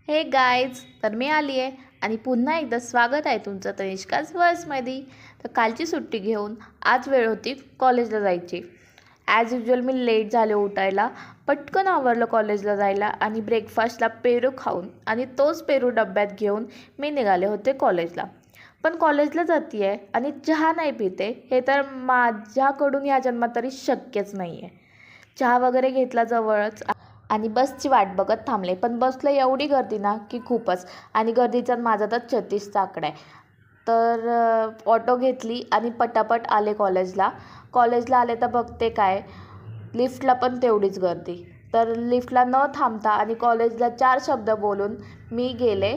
हे गाईज, तर मी आली आहे आणि पुन्हा एकदा स्वागत आहे तुमचं तनिष्काच वर्ल्समध्ये. तर कालची सुट्टी घेऊन आज वेळ होती कॉलेजला जायची. ॲज युजल मी लेट झाले उठायला. पटकन आवरलं कॉलेजला जायला आणि ब्रेकफास्टला पेरू खाऊन आणि तोच पेरू डब्यात घेऊन मी निघाले होते कॉलेजला. पण कॉलेजला जाते आहे आणि चहा नाही पिते हे तर माझ्याकडून या जन्मात तरी शक्यच नाही आहे. चहा वगैरे घेतला जवळच आणि बसची वाट बघत थांबले. पण बसला एवढी गर्दी ना की खूपच, आणि गर्दीचा माझा तर 36चा आकडा आहे. तर ऑटो घेतली आणि पटापट आले कॉलेजला. कॉलेजला आले तर बघते काय, लिफ्टला पण तेवढीच गर्दी. तर लिफ्टला न थांबता आणि कॉलेजला 4 शब्द बोलून मी गेले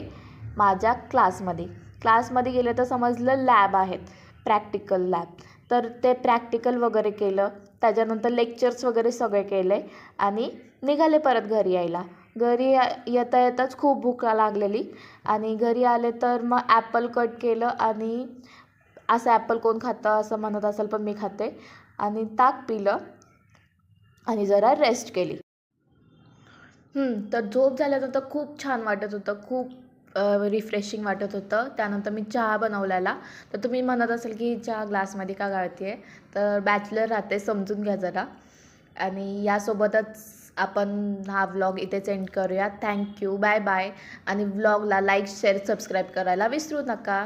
माझ्या क्लासमध्ये गेले तर समजलं लॅब आहेत, प्रॅक्टिकल लॅब. तर ते प्रॅक्टिकल वगैरे केलं. त्याच्यानंतर लेक्चर्स वगैरे सगळे केले आणि निघाले परत घरी यायला. येता येताच खूप भूक लागलेली आणि घरी आले तर मग ॲपल कट केलं आणि असं ॲपल कोण खातं असं म्हणत असेल, पण मी खाते. आणि ताक पिलं आणि जरा रेस्ट केली. तर झोप झाल्यानंतर खूप छान वाटत होतं, खूप रिफ्रेशिंग वाटत होतं. त्यानंतर मी चहा बनवलेला. तर तुम्ही म्हणत असाल की चहा ग्लासमध्ये का गाळते आहे, तर बॅचलर राहते समजून घ्या जरा. आणि यासोबतच आपण हा व्लॉग इथेच एंड करूया. Thank you, bye bye. आणि व्लॉगला लाईक शेअर सबस्क्राईब करायला विसरू नका.